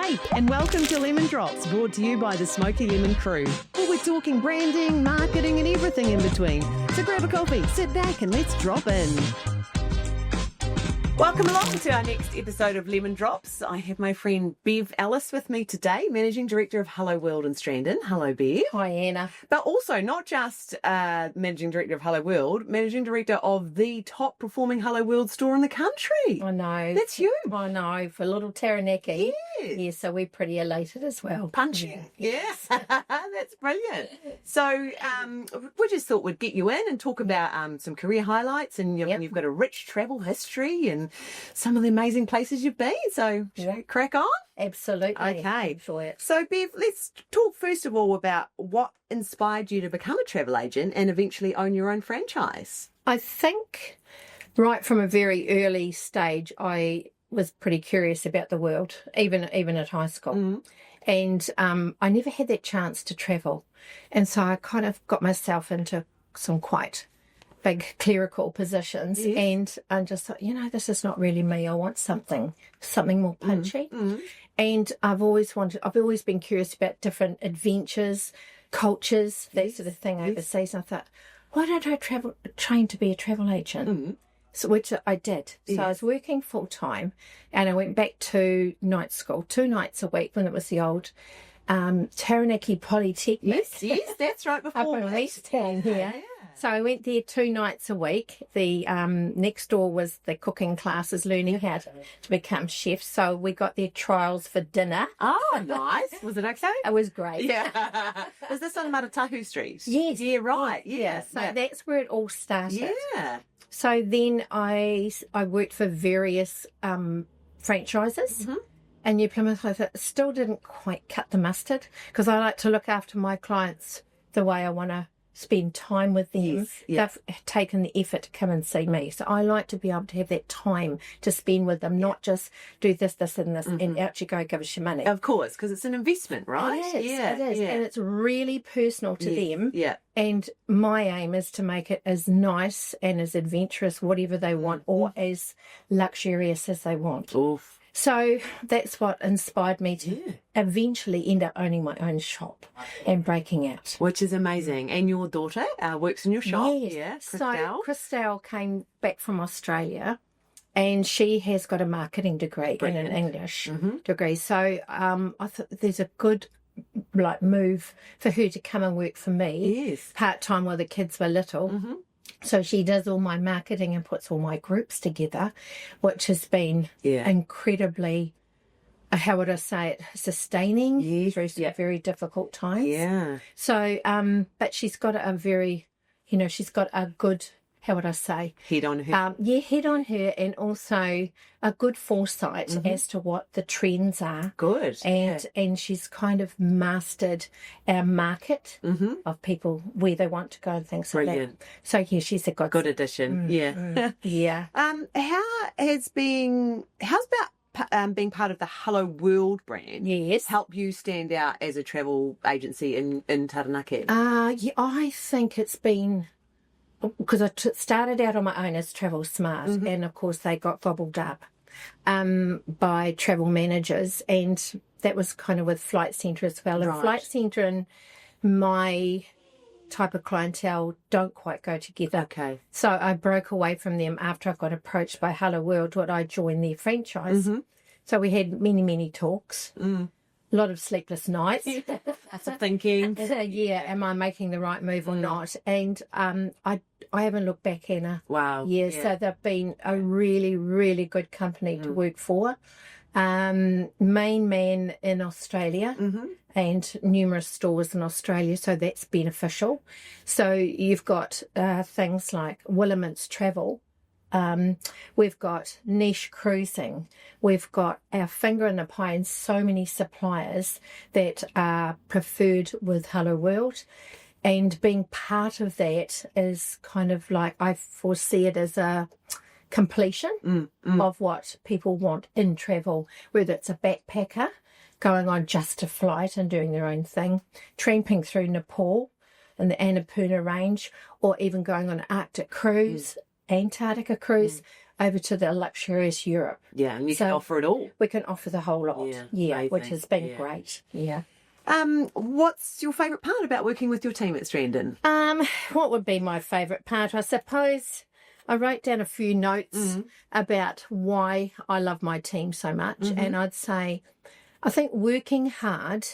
Hey, and welcome to Lemon Drops, brought to you by the Smoky Lemon crew. Well, we're talking branding, marketing, and everything in between. So grab a coffee, sit back, and let's drop in. Welcome along to our next episode of Lemon Drops. I have my friend Bev Ellice with me today, Managing Director of Helloworld Strandon. Hello, Bev. Hi, Anna. But also not just Managing Director of Helloworld, Managing Director of the top performing Helloworld store in the country. I know. That's you. I know, for little Taranaki. Yes. Yeah, so we're pretty elated as well. Punching. Yes. That's brilliant. So we just thought we'd get you in and talk about some career highlights, and you've got a rich travel history and some of the amazing places you've been. So should we crack on? Absolutely. Okay. Enjoy it. So Bev, let's talk first of all about what inspired you to become a travel agent and eventually own your own franchise. I think right from a very early stage, I was pretty curious about the world, even at high school. Mm-hmm. And I never had that chance to travel. And so I kind of got myself into some quite big clerical positions. Yes. And I just thought, this is not really me. I want something more punchy. Mm-hmm. And I've always been curious about different adventures, cultures, that sort of thing overseas. And I thought, why don't I train to be a travel agent? Mm-hmm. So, which I did. So I was working full time, and I went back to night school 2 nights a week when it was the old Taranaki Polytechnic. Yes, that's right, before up in East Town here. Yeah. So I went there 2 nights a week. The next door was the cooking classes, learning how to become chefs. So we got their trials for dinner. Oh, nice. Was it okay? It was great. Yeah. Was this on Maratahu Street? Yes. Yeah, right. Yeah. So that's where it all started. Yeah. So then I worked for various franchises. Mm-hmm. And New Plymouth, I thought, still didn't quite cut the mustard, because I like to look after my clients the way I want to spend time with them. Yes, yep. They've taken the effort to come and see me. So I like to be able to have that time to spend with them, not just do this, and this, and out you go, give us your money. Of course, because it's an investment, right? It is. Yeah. And it's really personal to them. Yeah. And my aim is to make it as nice and as adventurous, whatever they want, or as luxurious as they want. Oof. So that's what inspired me to eventually end up owning my own shop and breaking out. Which is amazing. And your daughter works in your shop? Yes. Yeah, So Christelle came back from Australia, and she has got a marketing degree and an English degree. So I thought there's a good move for her to come and work for me part-time while the kids were little. Mm-hmm. So she does all my marketing and puts all my groups together, which has been incredibly, how would I say it, sustaining through some very difficult times. Yeah. So, but she's got a very, she's got a good, how would I say? Head on her. Head on her, and also a good foresight as to what the trends are. Good. And she's kind of mastered our market of people, where they want to go and things like that. So she's a good addition. Yeah. How's being part of the Helloworld brand help you stand out as a travel agency in Taranaki? I think it's been, because I started out on my own as Travel Smart, and of course they got gobbled up by travel managers, and that was kind of with Flight Centre as well. And Flight Centre and my type of clientele don't quite go together. Okay. So I broke away from them after I got approached by Helloworld, when I joined their franchise. So we had many, many talks. A lot of sleepless nights. Lots of thinking. Am I making the right move or not? And I haven't looked back, Anna. Wow. So they've been a really, really good company to work for. Main man in Australia and numerous stores in Australia, so that's beneficial. So you've got things like Willaments Travel. We've got Niche Cruising. We've got our finger in the pie, and so many suppliers that are preferred with Helloworld. And being part of that is kind of like, I foresee it as a completion of what people want in travel, whether it's a backpacker going on just a flight and doing their own thing, tramping through Nepal and the Annapurna range, or even going on an Arctic cruise, Antarctica cruise, over to the luxurious Europe. Yeah, and you can offer it all. We can offer the whole lot. Yeah, which has been great. Yeah. What's your favourite part about working with your team at Strandon? What would be my favourite part? I suppose I wrote down a few notes about why I love my team so much, and I'd say I think working hard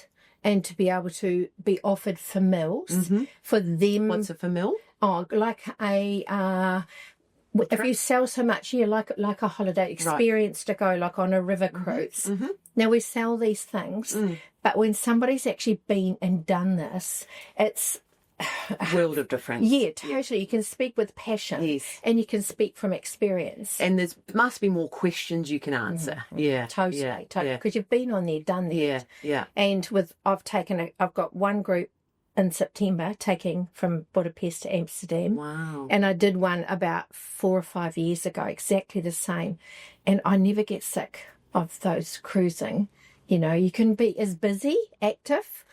and to be able to be offered for meals for them. What's a famil? Oh, like if you sell so much, like a holiday experience to go like on a river cruise. Now we sell these things, but when somebody's actually been and done this, it's a world of difference. Yeah, totally. You can speak with passion, and you can speak from experience. And there must be more questions you can answer. Totally. Because you've been on there, done that. Yeah. And I've got one group in September taking from Budapest to Amsterdam. Wow. And I did one about 4 or 5 years ago, exactly the same. And I never get sick of those cruising. You know, you can be as busy, active,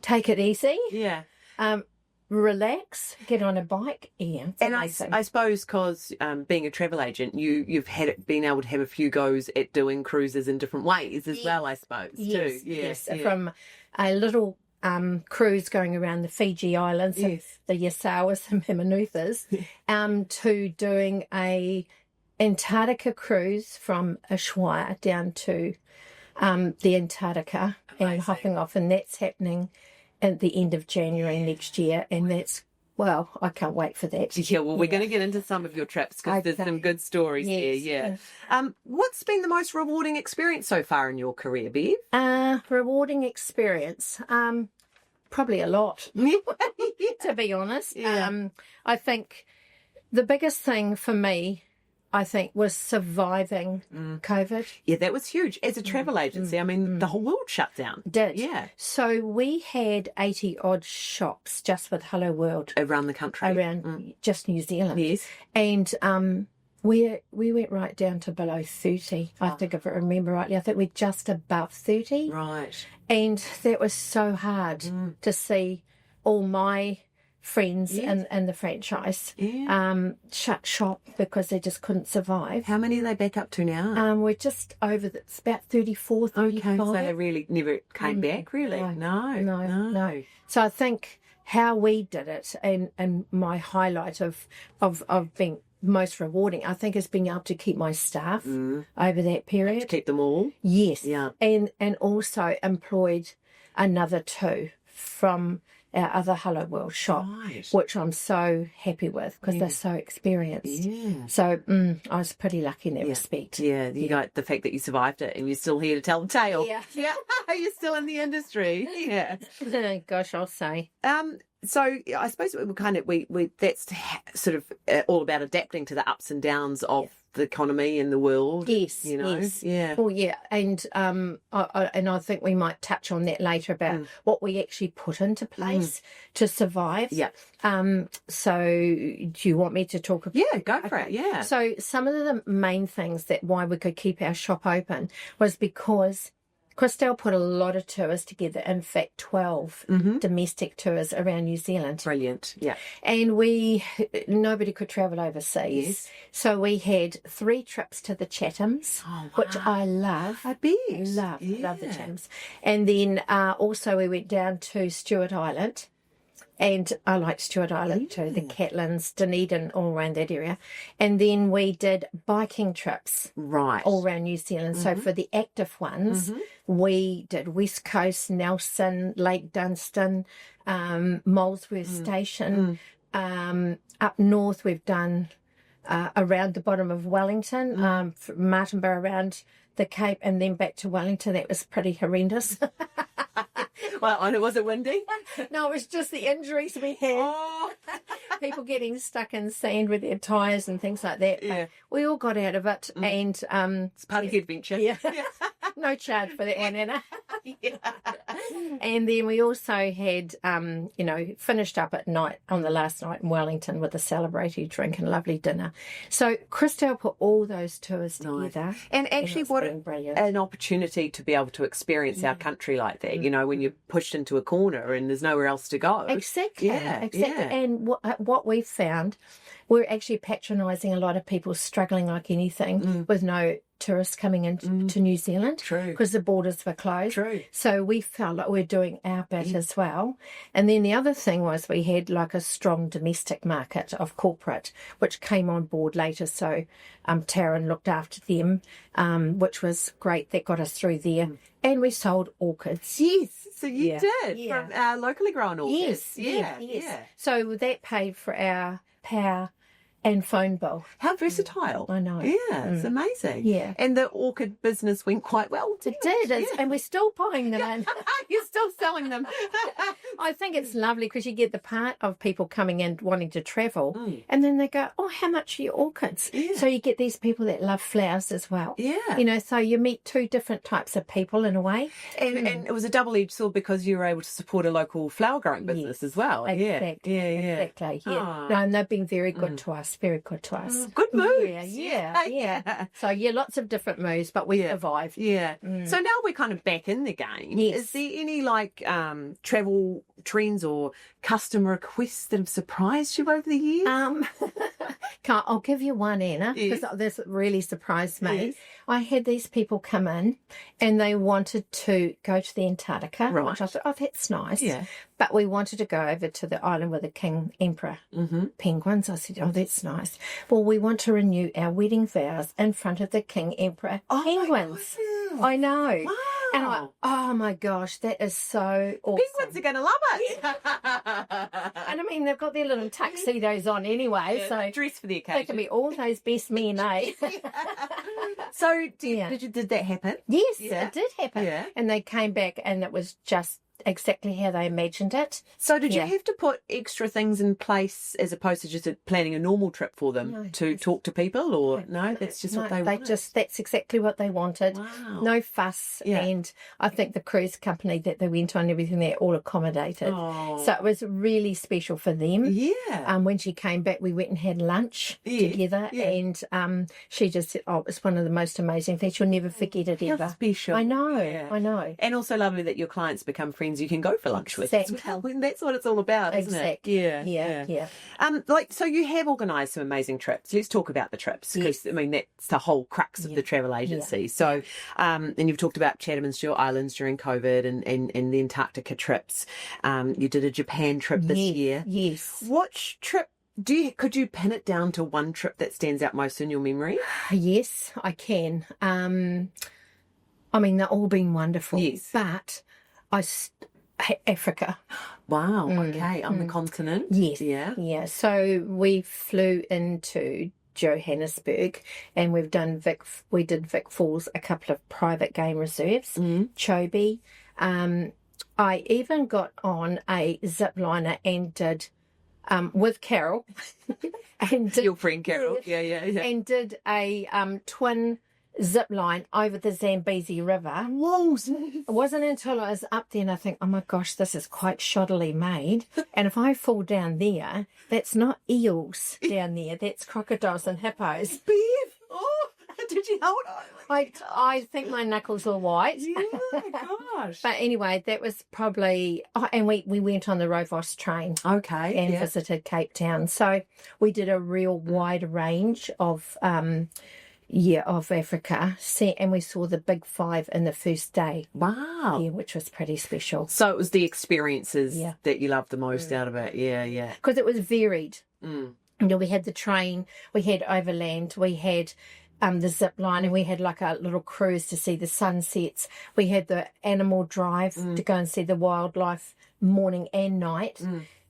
take it easy. Yeah. Relax, get on a bike. Yeah. And I suppose because being a travel agent, you've been able to have a few goes at doing cruises in different ways as well, I suppose. Yes, too. yes. From a little cruise going around the Fiji Islands, the Yasawas and Mamanuthas, to doing a Antarctica cruise from Ushuaia down to the Antarctica. Amazing. And hopping off, and that's happening at the end of January next year, and that's, well, I can't wait for that. Yeah, well, we're going to get into some of your trips because there's some good stories here. Yeah. What's been the most rewarding experience so far in your career, Bev? Rewarding experience, probably a lot, to be honest. Yeah. I think the biggest thing for me, was surviving COVID. Yeah, that was huge. As a travel agency, I mean, the whole world shut down. Did. Yeah. So we had 80-odd shops just with Helloworld. Around the country. Around just New Zealand. Yes. And we went right down to below 30, I think, if I remember rightly. I think we're just above 30. Right. And that was so hard to see all my friends in the franchise shut shop because they just couldn't survive. How many are they back up to now? We're just over, it's about 34, 35. Okay, so they really never came back, really? No. So I think how we did it and my highlight of being most rewarding, I think, is being able to keep my staff over that period. To keep them all? Yes. Yeah. And also employed another 2 from our other Helloworld shop, which I'm so happy with because they're so experienced. Yeah. So I was pretty lucky in that respect. Yeah, you got the fact that you survived it and you're still here to tell the tale. Yeah. You're still in the industry. Yeah. Gosh, I'll say. So I suppose we that's sort of all about adapting to the ups and downs of the economy and the world. Yes, you know. Yes. Yeah. Well, yeah, and I think we might touch on that later about what we actually put into place to survive. Yeah. So do you want me to talk about? Yeah, go for it. Yeah. So some of the main things that why we could keep our shop open was because Christelle put a lot of tours together, in fact 12 domestic tours around New Zealand. Brilliant, yeah. And nobody could travel overseas. Yes. So we had 3 trips to the Chathams, which I love. I bet. Love the Chathams. And then also we went down to Stewart Island. And I like Stewart Island too, the Catlins, Dunedin, all around that area. And then we did biking trips all around New Zealand. So for the active ones, we did West Coast, Nelson, Lake Dunstan, Molesworth Station. Up north, we've done around the bottom of Wellington, Martinborough around the Cape, and then back to Wellington. That was pretty horrendous. Well, and was it windy? No, it was just the injuries we had. People getting stuck in sand with their tyres and things like that. Yeah. We all got out of it, and it's part of the adventure. Yeah. No charge for that one, Anna. And then we also had, finished up at night on the last night in Wellington with a celebratory drink and lovely dinner. So Christelle put all those tours together. And actually, what an opportunity to be able to experience our country like that, when you're pushed into a corner and there's nowhere else to go. Exactly. And what we've found, we're actually patronising a lot of people struggling like anything with no tourists coming into New Zealand. True. Because the borders were closed. True. So we felt like we're doing our bit as well. And then the other thing was we had like a strong domestic market of corporate, which came on board later. So Taryn looked after them, which was great. That got us through there. And we sold orchids. Yes. So you did from locally grown orchids. Yes. So that paid for our power and phone bill. How versatile. I know. Yeah, it's amazing. Yeah. And the orchid business went quite well. It did. And we're still buying them in. You're still selling them. I think it's lovely because you get the part of people coming in wanting to travel and then they go, oh, how much are your orchids? Yeah. So you get these people that love flowers as well. Yeah. So you meet two different types of people in a way. And it was a double-edged sword because you were able to support a local flower growing business as well. Exactly. Yeah. No, and they've been very good to us. Very good to us. Good moves. Yeah. So, lots of different moves, but we survived. Yeah. So now we're kind of back in the game. Yes. Is there any travel trends or customer requests that have surprised you over the years? I'll give you one, Anna, because this really surprised me. Yes. I had these people come in and they wanted to go to the Antarctica, which I thought, that's nice. Yeah. But we wanted to go over to the island with the King Emperor penguins. I said, that's nice. Well, we want to renew our wedding vows in front of the King Emperor penguins. I know. Wow. And oh my gosh, that is so awesome. Penguins are going to love it. And I mean, they've got their little tuxedos on anyway, so dress for the occasion. They can be all those best men, eh? So did that happen? Yes, it did happen. Yeah. And they came back and it was just exactly how they imagined it. So did you have to put extra things in place as opposed to just planning a normal trip for them to talk to people, or that's just what they wanted? That's exactly what they wanted. Wow. No fuss. And I think the cruise company that they went on, everything, they're all accommodated. So it was really special for them. Yeah. When she came back, we went and had lunch together and she just said, it's one of the most amazing things. You'll never forget it ever. How special. I know. And also lovely that your clients become friends you can go for lunch with. Exactly. That's what it's all about, isn't it? Yeah. So you have organised some amazing trips. Let's talk about the trips, because I mean that's the whole crux of the travel agency. So, and you've talked about Chatham Islands during COVID and the Antarctica trips. You did a Japan trip this year. Yes. What trip? Could you pin it down to one trip that stands out most in your memory? Yes, I can. I mean, they've all been wonderful. Yes. But Africa. Wow. Okay. On the continent. Yes. Yeah. So we flew into Johannesburg and we did Vic Falls, a couple of private game reserves, Chobe. I even got on a zip liner and did with Carol and your friend Carol. Yeah. And did a twin zip line over the Zambezi River. Whoa. It wasn't until I was up there and I think, oh my gosh, this is quite shoddily made. And if I fall down there, that's not eels down there, that's crocodiles and hippos. Bev, did you hold on? I think my knuckles were white. Yeah, gosh. But anyway, that was probably... and we went on the Rovos train. Okay. And visited Cape Town. So we did a real wide range of Africa, and we saw the big five in the first day. Wow. Yeah, which was pretty special. So it was the experiences that you loved the most out of it. Yeah. Because it was varied. We had the train, we had overland, we had the zip line, and we had like a little cruise to see the sunsets. We had the animal drive to go and see the wildlife morning and night.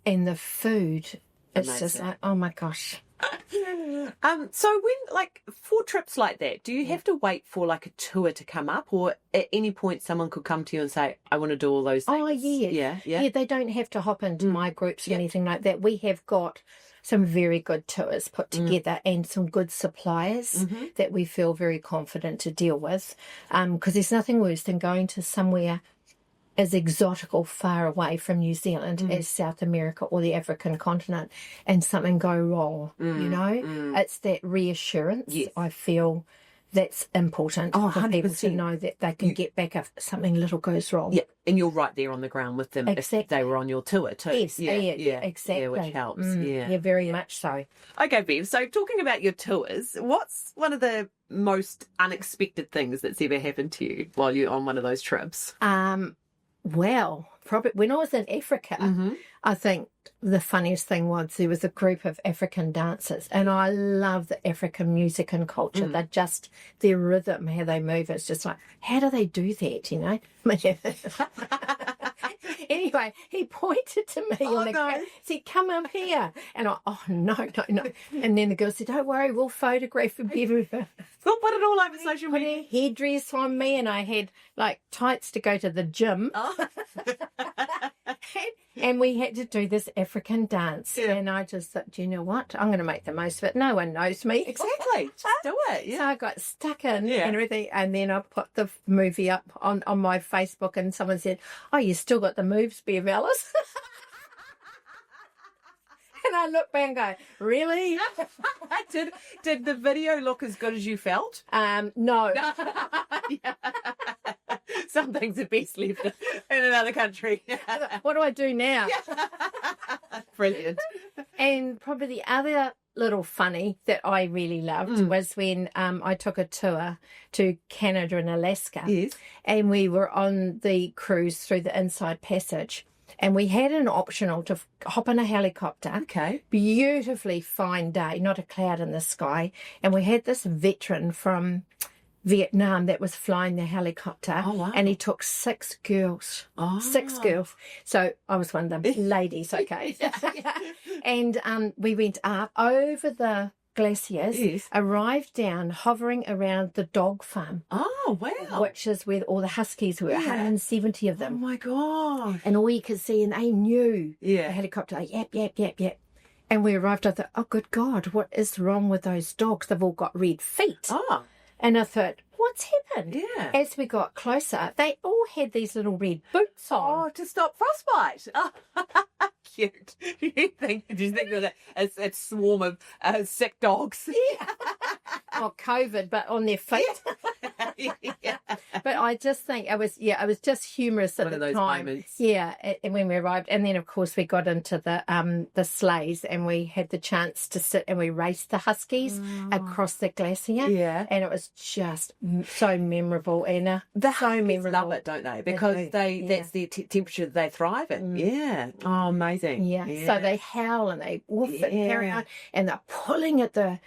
And the food, it's just like, oh my gosh. So when for trips like that, do you have to wait for like a tour to come up, or at any point someone could come to you and say, I want to do all those things? Oh yeah. They don't have to hop into my groups or anything like that. We have got some very good tours put together and some good suppliers that we feel very confident to deal with, because there's nothing worse than going to somewhere as exotic or far away from New Zealand as South America or the African continent, and something go wrong, you know? It's that reassurance, I feel, that's important for people to know that they can get back if something little goes wrong. Yeah, and you're right there on the ground with them if they were on your tour too. Yes, exactly. Yeah, which helps. Yeah, very much so. Okay, Bev, so talking about your tours, what's one of the most unexpected things that's ever happened to you while you're on one of those trips? Well, probably when I was in Africa, I think the funniest thing was there was a group of African dancers, and I love the African music and culture. They're just, their rhythm, how they move, it's just like, how do they do that, you know? Anyway, he pointed to me on the camera, said, come up here. And I, no. And then the girl said, don't worry, we'll photograph and we'll put it all over social media. Put a headdress on me, and I had like tights to go to the gym. And we had to do this African dance. Yeah. And I just thought, do you know what? I'm going to make the most of it. No one knows me. Exactly. Just do it. Yeah. So I got stuck in and everything. And then I put the movie up on my Facebook, and someone said, oh, you still got the moves, Bev Ellice. And I look back and go, really? Did the video look as good as you felt? No. Some things are best left in another country. What do I do now? Brilliant. And probably the other little funny that I really loved was when I took a tour to Canada and Alaska. Yes. And we were on the cruise through the Inside Passage. And we had an optional to hop in a helicopter. Okay. Beautifully fine day, not a cloud in the sky. And we had this veteran from Vietnam that was flying the helicopter. Oh, wow. And he took 6 girls. Oh. 6 girls. So I was one of them ladies, okay. And we went up over the glaciers, arrived down, hovering around the dog farm. Oh, wow. Which is where all the huskies were, 170 of them. Oh, my God. And all you could see, and they knew the helicopter, like, yap. And we arrived, I thought, oh, good God, what is wrong with those dogs? They've all got red feet. Oh. And I thought, what's happened? Yeah. As we got closer, they all had these little red boots on. Oh, to stop frostbite. Oh. Cute. Do you think that a swarm of sick dogs? Yeah. Oh, COVID, but on their feet. Yeah. But I just think it was just humorous at One the of those time. moments. Yeah, and when we arrived, and then of course we got into the sleighs, and we had the chance to sit and we raced the huskies across the glacier. Yeah, and it was just so memorable, Anna. So memorable. Love it, don't they? Because that's the temperature they thrive in. Yeah. Oh, amazing. Yeah. So they howl and they woof and carry on, and they're pulling at the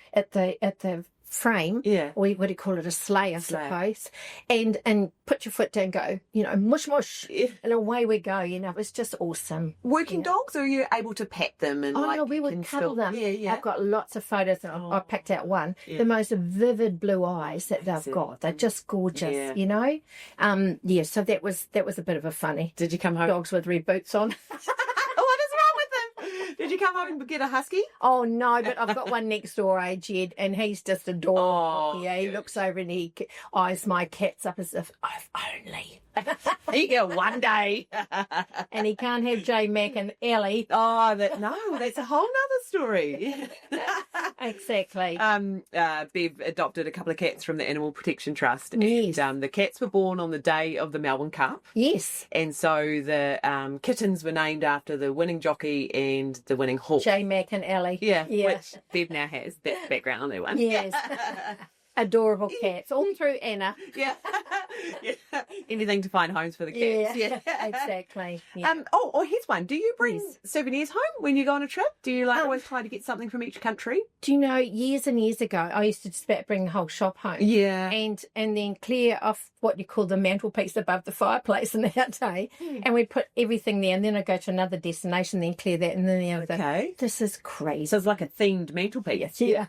frame. Yeah. Or what do you call it? A sleigh, I suppose. And put your foot down, go, mush mush, and away we go. It was just awesome. Working dogs, or are you able to pet them? And no, we would cuddle them. Yeah. I've got lots of photos, and I picked out one. Yeah. The most vivid blue eyes that they've got. They're just gorgeous, So that was a bit of a funny. Did you come home? Dogs with red boots on. Did you come home and get a husky? Oh, no, but I've got one next door, Jed, and he's just adorable. Oh, he looks over and he eyes my cats up as if, I've only. He go one day. And he can't have J Mac and Ellie. Oh, that's a whole nother story. Exactly. Bev adopted a couple of cats from the Animal Protection Trust. Yes. And the cats were born on the day of the Melbourne Cup. Yes. And so the kittens were named after the winning jockey and the winning horse. J Mac and Ellie. Yeah. Which Bev now has. That's background on that one. Yes. Adorable cats, all through Anna. Yeah. Anything to find homes for the cats. Yeah. Exactly. Yeah. Here's one. Do you bring souvenirs home when you go on a trip? Do you always try to get something from each country? Do you know, years and years ago, I used to just about bring the whole shop home. Yeah. And then clear off what you call the mantelpiece above the fireplace in our day. And we put everything there, and then I go to another destination, then clear that, and then the other. Okay. This is crazy. So it's like a themed mantelpiece. Yeah.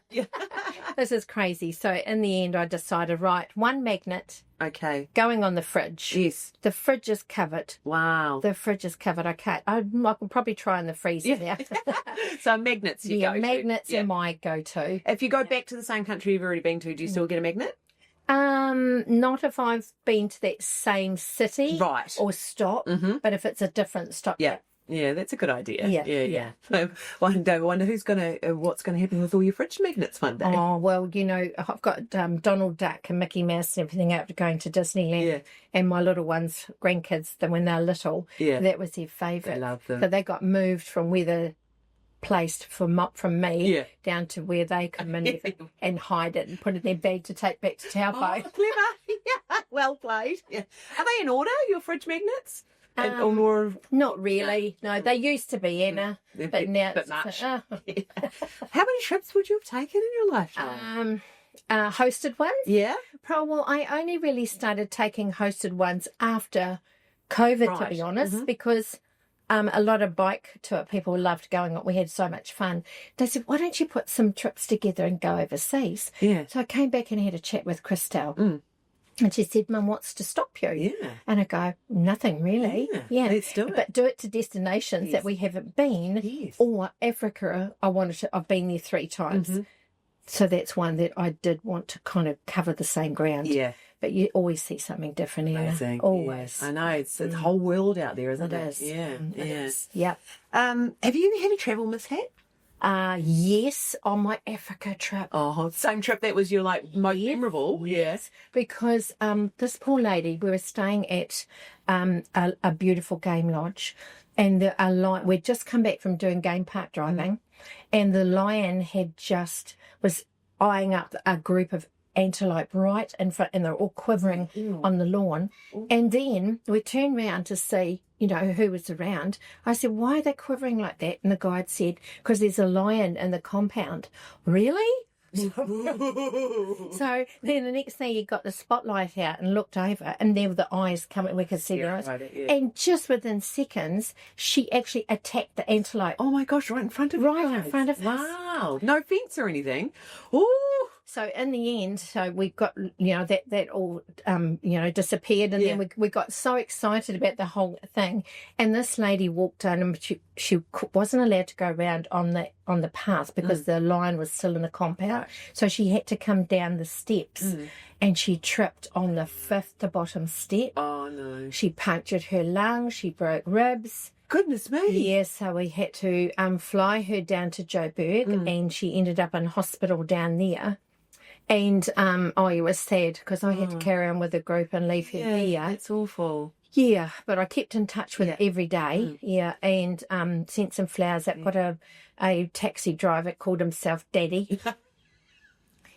This is crazy. So in the end, I decided, right, one magnet. Okay. Going on the fridge. Yes. The fridge is covered. Wow. The fridge is covered. I can't. I can probably try in the freezer now. So magnets you go to. Magnets are my go-to. If you go back to the same country you've already been to, do you still get a magnet? Not if I've been to that same city Right. or stop, but if it's a different stop. Yeah. Yeah, that's a good idea. Yeah. One day I wonder what's going to happen with all your fridge magnets one day. Oh, well, I've got Donald Duck and Mickey Mouse and everything out going to Disneyland. Yeah. And my little ones, grandkids, when they're little, that was their favourite. I love them. So they got moved from where they're placed from me down to where they come in and hide it and put it in their bag to take back to Taupo. Oh, clever. Yeah, well played. Yeah. Are they in order, your fridge magnets? Or more... Not really. No, they used to be, Anna. But now it's... much. How many trips would you have taken in your lifetime? Hosted ones? Yeah. Well, I only really started taking hosted ones after COVID, to be honest, because a lot of bike tour people loved going on. We had so much fun. They said, why don't you put some trips together and go overseas? Yeah. So I came back and had a chat with Christelle. And she said, Mum, what's to stop you? Yeah. And I go, nothing really. Yeah. Let's do it. But do it to destinations that we haven't been. Yes. Or Africa, I've been there 3 times. So that's one that I did want to kind of cover the same ground. Yeah. But you always see something different, Anna. Amazing. Always. Yeah. I know. It's the whole world out there, isn't it? It is. Yeah. It is. Yep. Have you had any travel mishap? Yes, on my Africa trip. Oh, same trip that was your most memorable. Yes, because this poor lady, we were staying at a beautiful game lodge, and we'd just come back from doing game park driving, and the lion was eyeing up a group of antelope right in front, and they're all quivering on the lawn. And then we turned round to see, who was around. I said, why are they quivering like that? And the guide said, because there's a lion in the compound. Really? So then the next thing, he got the spotlight out and looked over, and there were the eyes coming. We could see their eyes. Right, yeah. And just within seconds, she actually attacked the antelope. Oh my gosh! Right in front of us. Wow! No fence or anything. Oh. So in the end, we got that all disappeared, and then we got so excited about the whole thing. And this lady walked in, and she wasn't allowed to go around on the path because the lion was still in the compound. Right. So she had to come down the steps, and she tripped on the 5th to bottom step. Oh no! She punctured her lung. She broke ribs. Goodness me. Yes, so we had to fly her down to Joburg, and she ended up in hospital down there. And it was sad because I had to carry on with the group and leave her there. It's awful. Yeah, but I kept in touch with her every day. And sent some flowers. I've got a taxi driver called himself Daddy.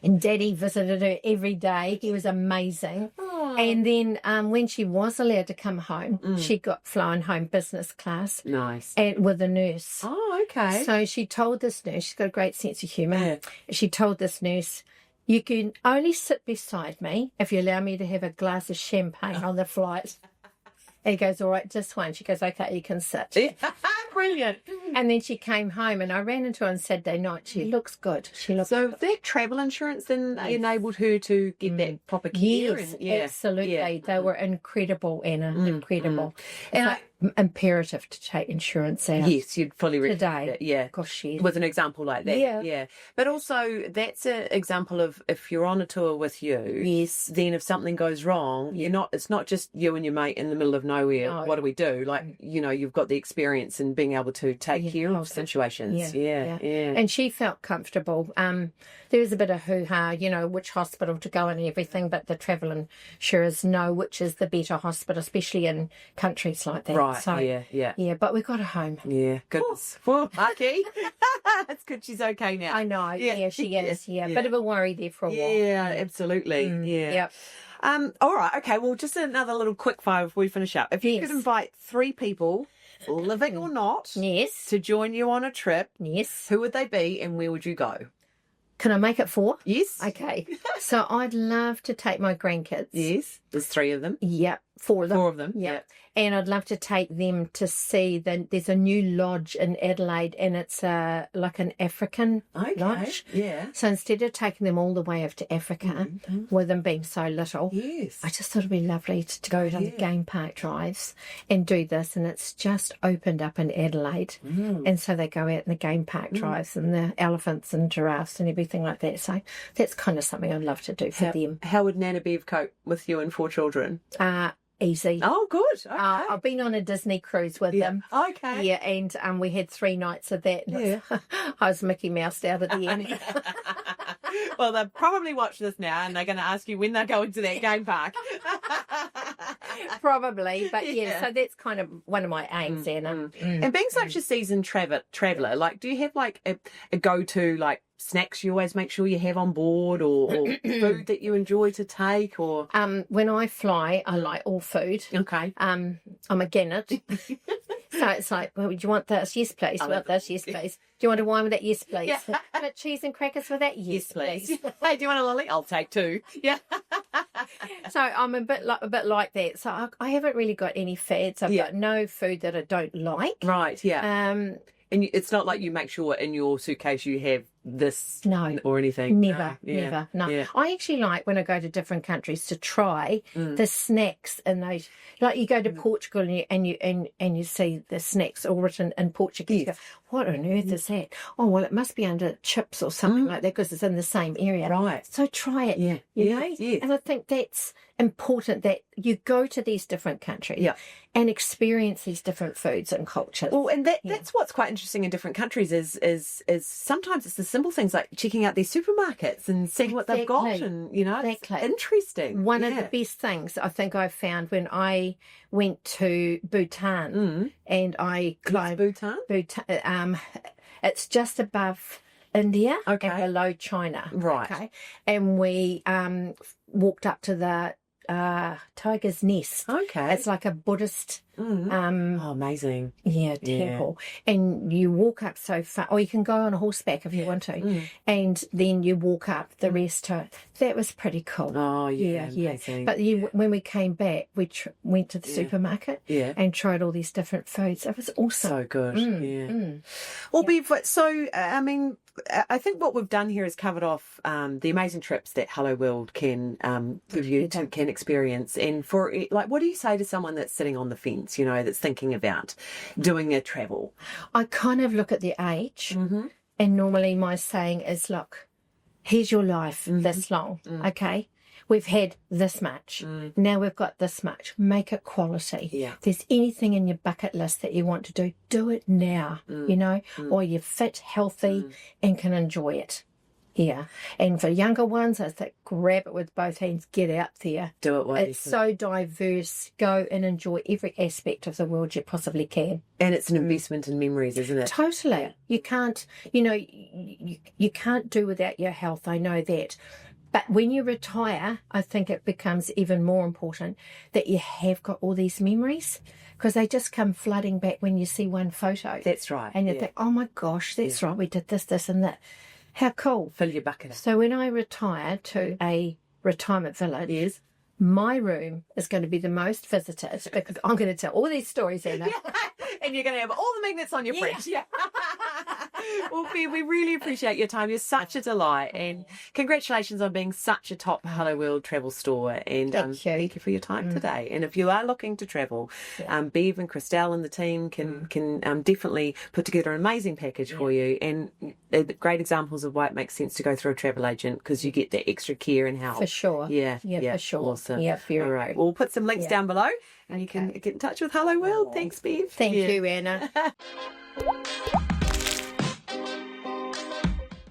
And Daddy visited her every day. He was amazing. Oh. And then when she was allowed to come home, she got flown home business class. Nice. And with a nurse. Oh, okay. So she told this nurse, she's got a great sense of humour. Yeah. She told this nurse, you can only sit beside me if you allow me to have a glass of champagne on the flight. And he goes, all right, just one. She goes, okay, you can sit. Brilliant. And then she came home, and I ran into her on Saturday night. She looks good. So that travel insurance then enabled her to get that proper care? Yes, absolutely. Yeah. They were incredible, Anna, incredible. And imperative to take insurance out. Yes, you'd fully today. That. Yeah, gosh, with an example like that. Yeah. But also, that's an example of if you're on a tour with you. Yes. Then if something goes wrong, it's not just you and your mate in the middle of nowhere. No. What do we do? You've got the experience in being able to take care of situations. Yeah. And she felt comfortable. There was a bit of hoo-ha, which hospital to go and everything, but the travel insurers know which is the better hospital, especially in countries like that. Right. So, yeah. But we got her home. Yeah, goodness. Well, lucky. It's good she's okay now. I know. Yeah, she is. Yeah. Bit of a worry there for a while. Yeah, absolutely. Yeah. Yep. All right. Okay. Well, just another little quick fire before we finish up. If you could invite 3 people, living or not, to join you on a trip, who would they be, and where would you go? Can I make it 4? Yes. Okay. So I'd love to take my grandkids. Yes. There's 3 of them. Yep. 4 of them. 4 of them. Yep. And I'd love to take them to see there's a new lodge in Adelaide, and it's like an African lodge. Yeah. So instead of taking them all the way over to Africa, with them being so little, I just thought it'd be lovely to go to the game park drives and do this. And it's just opened up in Adelaide. And so they go out in the game park drives and the elephants and giraffes and everything. everything like that. So that's kind of something I'd love to do for them. How would Nana Bev cope with you and 4 children? Easy. Oh, good. Okay. I've been on a Disney cruise with them. Okay. Yeah, and we had 3 nights of that. Yeah. I was Mickey Moused out at the end. Well, they'll probably watch this now and they're going to ask you when they're going to that game park. Probably, but so that's kind of one of my aims, Anna. And being such a seasoned traveller, like, do you have like a go-to like snacks you always make sure you have on board, or food that you enjoy to take, or? When I fly, I like all food. Okay. I'm a gannet. So it's like, well, do you want this? Yes, please. Want this? Yes, please. Do you want a wine with that? Yes, please. Yeah. Want cheese and crackers with that? Yes, please. Hey, do you want a lolly? I'll take 2. Yeah. So I'm a bit like that. So I haven't really got any fads. I've got no food that I don't like. Right. Yeah. And it's not like you make sure in your suitcase you have this or anything. Never. No. Yeah. I actually like when I go to different countries to try the snacks in those. Like you go to Portugal and you see the snacks all written in Portuguese. You go, what on earth is that? Oh well, it must be under chips or something like that because it's in the same area. Right. So try it. Yeah. You know? Yes. And I think that's important that you go to these different countries and experience these different foods and cultures. Well, and that's what's quite interesting in different countries is sometimes it's the simple things like checking out their supermarkets and seeing what they've got, and it's interesting. One of the best things I think I found when I went to Bhutan and I climbed Bhutan. It's just above India and below China. Right. Okay. And we walked up to the tiger's nest. Okay. It's like a Buddhist amazing. temple. And you walk up so far, or you can go on a horseback if you want to, and then you walk up the rest to it. That was pretty cool. Oh yeah. But when we came back, we went to the supermarket and tried all these different foods. It was awesome. So good. Well, Bev, so I mean, I think what we've done here is covered off the amazing trips that Helloworld can give you, can experience. And for like, what do you say to someone that's sitting on the fence, that's thinking about doing a travel? I kind of look at the age, and normally my saying is, look, here's your life this long, okay? We've had this much. Now we've got this much. Make it quality. Yeah. If there's anything in your bucket list that you want to do it now, or you're fit, healthy, and can enjoy it. Yeah. And for younger ones, I think grab it with both hands, get out there. Do it while it's so diverse. Go and enjoy every aspect of the world you possibly can. And it's an investment in memories, isn't it? Totally. Yeah. You can't, you can't do without your health. I know that. But when you retire, I think it becomes even more important that you have got all these memories, because they just come flooding back when you see one photo. That's right. And you think, oh my gosh, that's right, we did this, this and that. How cool. Fill your bucket up. So when I retire to a retirement village, my room is going to be the most visited, because I'm going to tell all these stories, Anna. And you're going to have all the magnets on your fridge. Yeah. Well, Bev, we really appreciate your time. You're such a delight, and congratulations on being such a top Helloworld travel store. And thank you for your time today. And if you are looking to travel, Bev and Christelle and the team can definitely put together an amazing package for you. And great examples of why it makes sense to go through a travel agent, because you get the extra care and help. For sure. Yeah, for sure. Awesome. Yeah, very all right. We'll put some links down below, and you can get in touch with Helloworld. Thanks, Bev. Thank you, Anna.